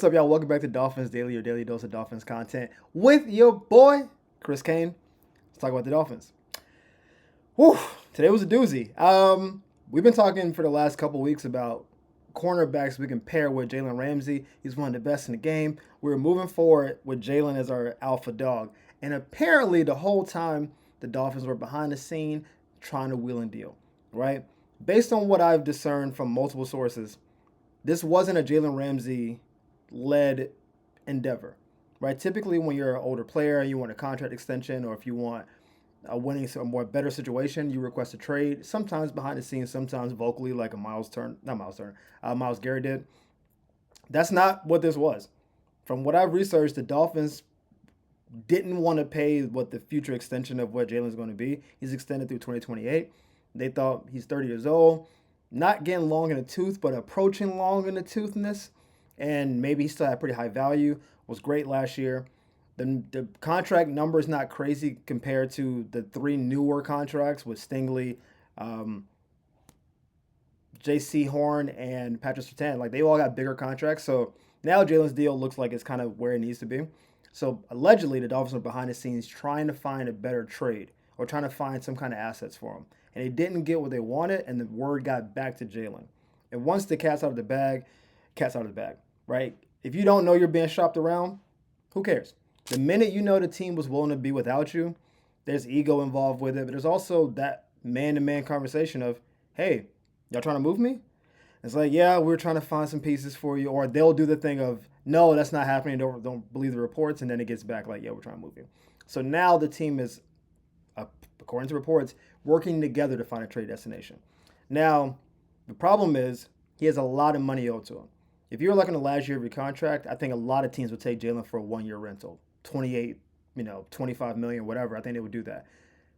What's up, y'all? Welcome back to Dolphins Daily, your daily dose of Dolphins content with your boy, Chris Kane. Let's talk about the Dolphins. Whew, today was a doozy. We've been talking for the last couple weeks about cornerbacks we can pair with Jaylen Ramsey. He's one of the best in the game. We're moving forward with Jaylen as our alpha dog. And apparently, the whole time, the Dolphins were behind the scene trying to wheel and deal, right? Based on what I've discerned from multiple sources, this wasn't a Jaylen Ramsey led endeavor, right? Typically, when you're an older player, you want a contract extension, or if you want a winning, a more better situation, you request a trade. Sometimes behind the scenes, sometimes vocally, like a Miles Garrett did. That's not what this was. From what I've researched, the Dolphins didn't want to pay what the future extension of what Jaylen's going to be. He's extended through 2028. They thought he's 30 years old, not getting long in the tooth, but approaching long in the toothness. And maybe he still had pretty high value. Was great last year. The contract number is not crazy compared to the three newer contracts with Stingley, J.C. Horn, and Patrick Surtain. Like, they all got bigger contracts. So now Jalen's deal looks like it's kind of where it needs to be. So allegedly, the Dolphins are behind the scenes trying to find a better trade or trying to find some kind of assets for him. And they didn't get what they wanted, and the word got back to Jaylen. And once the cat's out of the bag, cat's out of the bag, right? If you don't know you're being shopped around, who cares? The minute you know the team was willing to be without you, there's ego involved with it, but there's also that man-to-man conversation of, hey, y'all trying to move me? It's like, yeah, we're trying to find some pieces for you, or they'll do the thing of, no, that's not happening. Don't believe the reports, and then it gets back like, yeah, we're trying to move you. So now the team is, according to reports, working together to find a trade destination. Now, the problem is he has a lot of money owed to him. If you're looking at the last year of your contract, I think a lot of teams would take Jaylen for a 1-year rental, 28, 25 million, whatever. I think they would do that.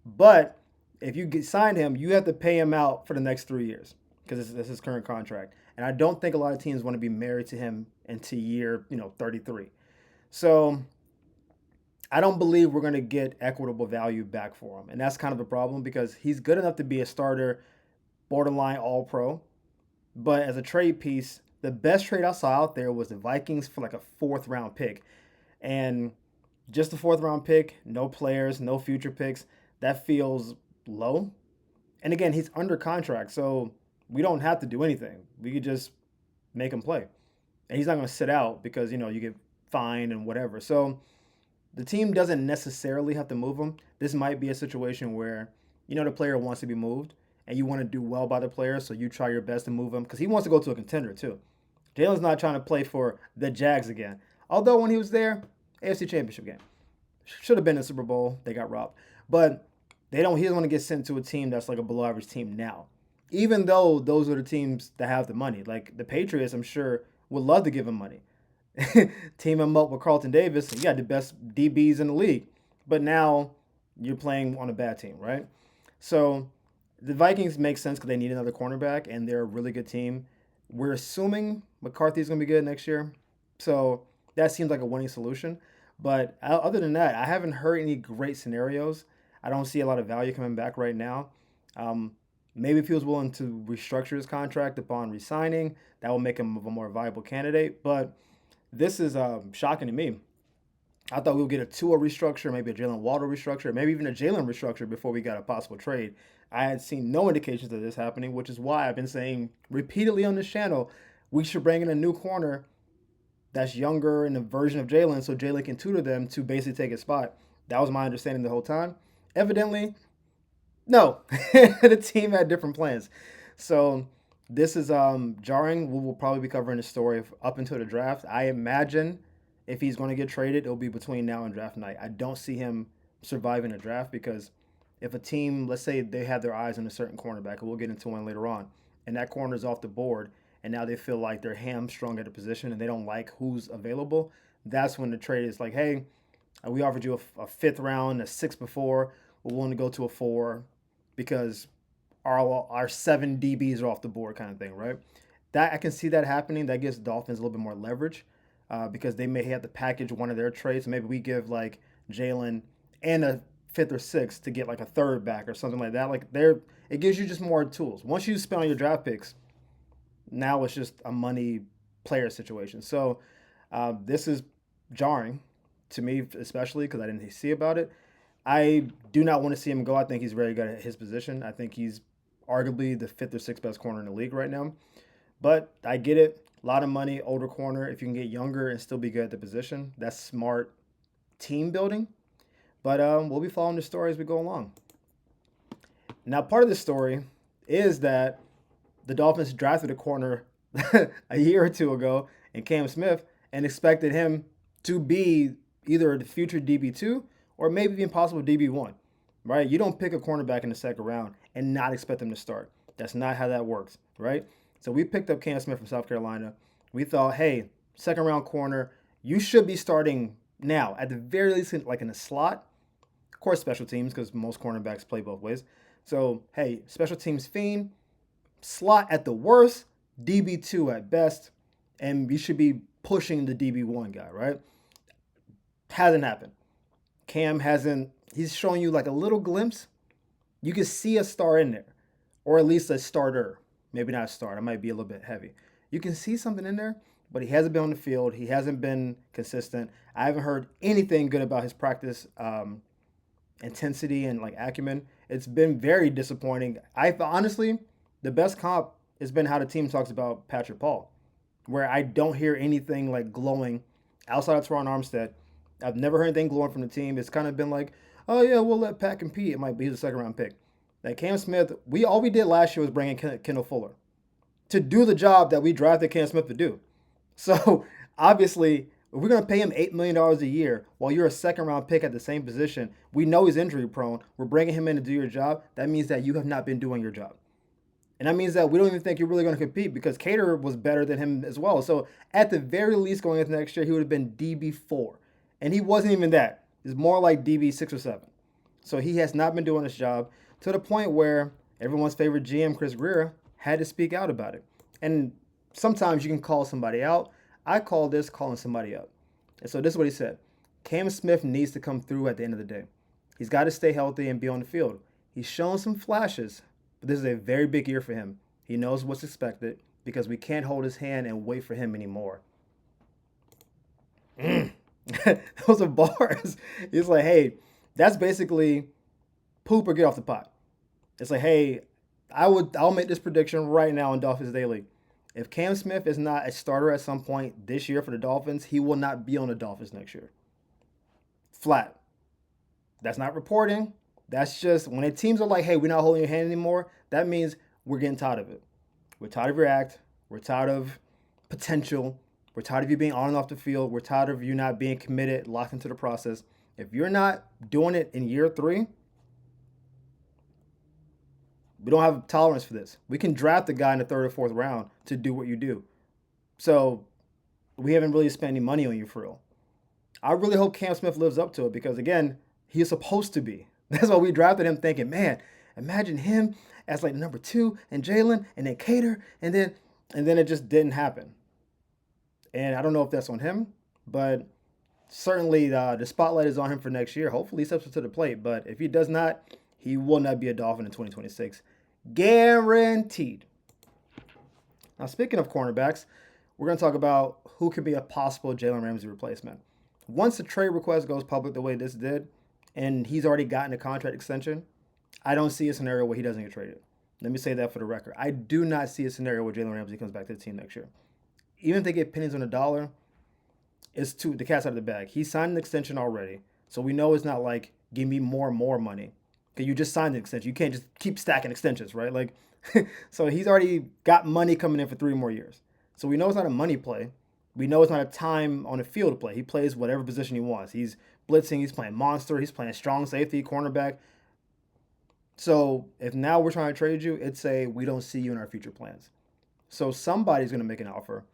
But if you sign him, you have to pay him out for the next 3 years because this is his current contract. And I don't think a lot of teams want to be married to him into year 33. So I don't believe we're going to get equitable value back for him. And that's kind of a problem because he's good enough to be a starter, borderline all pro. But as a trade piece, the best trade I saw out there was the Vikings for like a 4th-round pick. And just a 4th-round pick, no players, no future picks, that feels low. And again, he's under contract, so we don't have to do anything. We could just make him play. And he's not going to sit out because, you get fined and whatever. So the team doesn't necessarily have to move him. This might be a situation where, the player wants to be moved and you want to do well by the player, so you try your best to move him because he wants to go to a contender too. Jalen's not trying to play for the Jags again. Although when he was there, AFC Championship game. Should have been a Super Bowl. They got robbed. But he doesn't want to get sent to a team that's like a below average team now. Even though those are the teams that have the money. Like the Patriots, I'm sure, would love to give him money. Team him up with Carlton Davis. You got the best DBs in the league. But now you're playing on a bad team, right? So the Vikings make sense because they need another cornerback, and they're a really good team. We're assuming McCarthy's going to be good next year. So that seems like a winning solution. But other than that, I haven't heard any great scenarios. I don't see a lot of value coming back right now. Maybe if he was willing to restructure his contract upon resigning, that will make him a more viable candidate. But this is shocking to me. I thought we would get a Tua restructure, maybe a Jalen Waddle restructure, maybe even a Jalen restructure before we got a possible trade. I had seen no indications of this happening, which is why I've been saying repeatedly on this channel, we should bring in a new corner that's younger in a version of Jalen so Jalen can tutor them to basically take his spot. That was my understanding the whole time. Evidently, no. The team had different plans. So this is jarring. We will probably be covering the story up until the draft. I imagine if he's going to get traded, it'll be between now and draft night. I don't see him surviving a draft because if a team, let's say they have their eyes on a certain cornerback, and we'll get into one later on, and that corner's off the board, and now they feel like they're hamstrung at a position and they don't like who's available, that's when the trade is like, hey, we offered you a 5th round, a 6 before, we're willing to go to a 4 because our 7 DBs are off the board kind of thing, right? That I can see that happening. That gives Dolphins a little bit more leverage because they may have to package one of their trades. Maybe we give like Jalen and a 5th or 6th to get like a 3rd back or something like that. It gives you just more tools. Once you spend on your draft picks, now it's just a money player situation. So This is jarring to me, especially because I didn't see about it. I do not want to see him go. I think he's very good at his position. I think he's arguably the fifth or sixth best corner in the league right now. But I get it. A lot of money, older corner. If you can get younger and still be good at the position, that's smart team building. But we'll be following the story as we go along. Now, part of the story is that the Dolphins drafted a corner a year or two ago in Cam Smith and expected him to be either the future DB2 or maybe even possible DB1, right? You don't pick a cornerback in the second round and not expect them to start. That's not how that works, right? So we picked up Cam Smith from South Carolina. We thought, hey, second round corner, you should be starting now, at the very least, like in a slot. Of course, special teams, because most cornerbacks play both ways. So, hey, special teams fiend, slot at the worst, DB2 at best, and you should be pushing the DB1 guy, right? Hasn't happened. Cam hasn't, he's showing you like a little glimpse. You can see a star in there, or at least a starter. Maybe not a start, I might be a little bit heavy. You can see something in there, but he hasn't been on the field. He hasn't been consistent. I haven't heard anything good about his practice intensity and like acumen. It's been very disappointing. I honestly, the best comp has been how the team talks about Patrick Paul, where I don't hear anything like glowing outside of Teron Armstead. I've never heard anything glowing from the team. It's kind of been like, oh yeah, we'll let Pat compete. It might be the second round pick. Like Cam Smith, all we did last year was bring in Kendall Fuller to do the job that we drafted Cam Smith to do. So obviously, if we're going to pay him $8 million a year while you're a second round pick at the same position, we know he's injury prone. We're bringing him in to do your job. That means that you have not been doing your job. And that means that we don't even think you're really going to compete because Cater was better than him as well. So at the very least, going into next year, he would have been DB4. And he wasn't even that. He's more like DB6 or 7. So he has not been doing his job to the point where everyone's favorite GM, Chris Greer, had to speak out about it. And sometimes you can call somebody out. I call this calling somebody up. And so this is what he said. Cam Smith needs to come through at the end of the day. He's got to stay healthy and be on the field. He's shown some flashes, but this is a very big year for him. He knows what's expected because we can't hold his hand and wait for him anymore. Those are bars. He's like, hey, that's basically poop or get off the pot. It's like, hey, I'll make this prediction right now on Dolphins Daily. If Cam Smith is not a starter at some point this year for the Dolphins, he will not be on the Dolphins next year. Flat. That's not reporting. That's just when the teams are like, hey, we're not holding your hand anymore, that means we're getting tired of it. We're tired of your act. We're tired of potential. We're tired of you being on and off the field. We're tired of you not being committed, locked into the process. If you're not doing it in year 3, we don't have tolerance for this. We can draft a guy in the 3rd or 4th round to do what you do. So we haven't really spent any money on you for real. I really hope Cam Smith lives up to it because, again, he's supposed to be. That's why we drafted him thinking, man, imagine him as like number 2 and Jaylen and then Cater and then it just didn't happen. And I don't know if that's on him, but certainly the spotlight is on him for next year. Hopefully he steps up to the plate, but if he does not, he will not be a Dolphin in 2026. Guaranteed. Now, speaking of cornerbacks, we're going to talk about who could be a possible Jaylen Ramsey replacement. Once the trade request goes public the way this did, and he's already gotten a contract extension, I don't see a scenario where he doesn't get traded. Let me say that for the record. I do not see a scenario where Jaylen Ramsey comes back to the team next year. Even if they get pennies on the dollar, it's the cat's out of the bag. He signed an extension already, so we know it's not like, give me more money. Because you just signed an extension. You can't just keep stacking extensions, right? Like, so he's already got money coming in for 3 more years. So we know it's not a money play. We know it's not a time on the field play. He plays whatever position he wants. He's blitzing, he's playing monster, he's playing strong safety, cornerback. So if now we're trying to trade you, it's we don't see you in our future plans. So somebody's going to make an offer,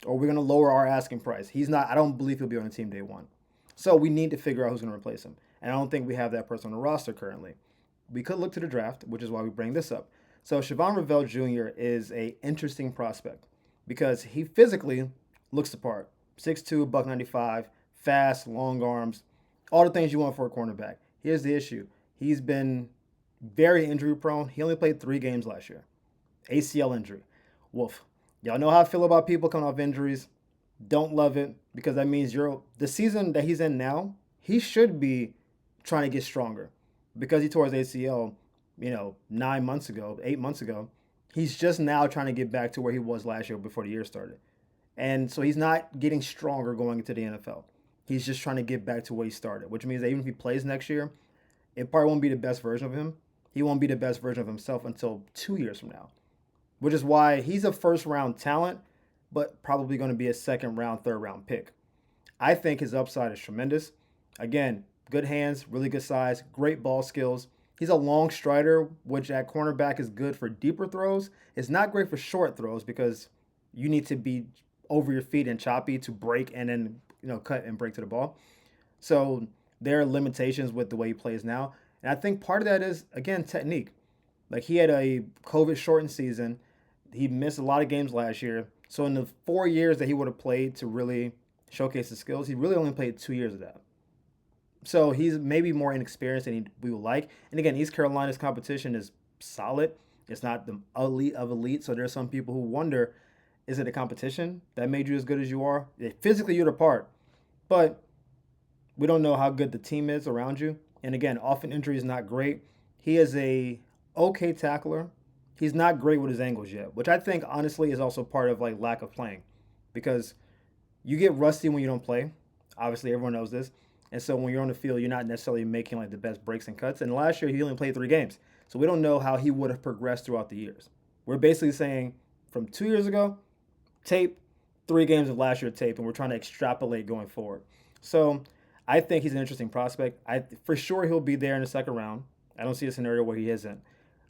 or we're going to lower our asking price. I don't believe he'll be on the team day 1. So we need to figure out who's going to replace him. And I don't think we have that person on the roster currently. We could look to the draft, which is why we bring this up. So Siobhan Revelle Jr. is an interesting prospect because he physically looks the part. 6'2", $195, fast, long arms, all the things you want for a cornerback. Here's the issue. He's been very injury prone. He only played 3 games last year. ACL injury. Woof. Y'all know how I feel about people coming off injuries. Don't love it because that means the season that he's in now, he should be trying to get stronger because he tore his ACL, 9 months ago, 8 months ago. He's just now trying to get back to where he was last year before the year started. And so he's not getting stronger going into the NFL. He's just trying to get back to where he started, which means that even if he plays next year, it probably won't be the best version of him. He won't be the best version of himself until 2 years from now, which is why he's a first round talent, but probably going to be a second round, third round pick. I think his upside is tremendous. Again, good hands, really good size, great ball skills. He's a long strider, which at cornerback is good for deeper throws. It's not great for short throws because you need to be over your feet and choppy to break and then cut and break to the ball. So there are limitations with the way he plays now. And I think part of that is, again, technique. Like he had a COVID shortened season. He missed a lot of games last year. So in the 4 years that he would have played to really showcase his skills, he really only played 2 years of that. So he's maybe more inexperienced than we would like. And again, East Carolina's competition is solid. It's not the elite of elite. So there's some people who wonder, is it a competition that made you as good as you are? Physically, you're the part. But we don't know how good the team is around you. And again, often injury is not great. He is a okay tackler. He's not great with his angles yet, which I think honestly is also part of like lack of playing, because you get rusty when you don't play. Obviously, everyone knows this. And so when you're on the field, you're not necessarily making like the best breaks and cuts. And last year he only played 3 games, so we don't know how he would have progressed throughout the years. We're basically saying from 2 years ago, tape, 3 games of last year tape, and we're trying to extrapolate going forward. So I think he's an interesting prospect. For sure he'll be there in the second round. I don't see a scenario where he isn't.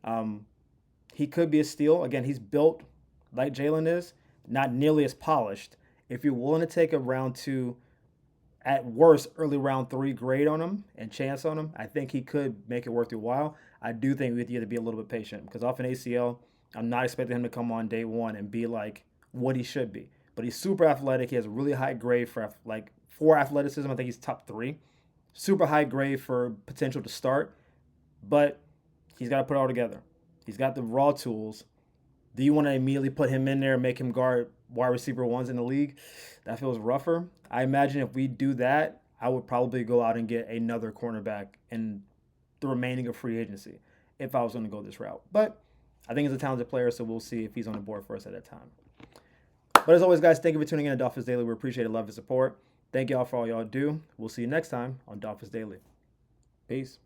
Um, he could be a steal. Again, he's built like Jaylen is, not nearly as polished. If you're willing to take a round two, at worst, early round three grade on him and chance on him, I think he could make it worth your while. I do think we have to be a little bit patient because off an ACL, I'm not expecting him to come on day one and be like what he should be. But he's super athletic. He has a really high grade for athleticism. I think he's top three. Super high grade for potential to start, but he's got to put it all together. He's got the raw tools. Do you want to immediately put him in there and make him guard wide receiver ones in the league? That feels rougher. I imagine if we do that, I would probably go out and get another cornerback in the remaining of free agency if I was going to go this route. But I think he's a talented player, so we'll see if he's on the board for us at that time. But as always, guys, thank you for tuning in to Dolphins Daily. We appreciate it, love, and support. Thank y'all for all y'all do. We'll see you next time on Dolphins Daily. Peace.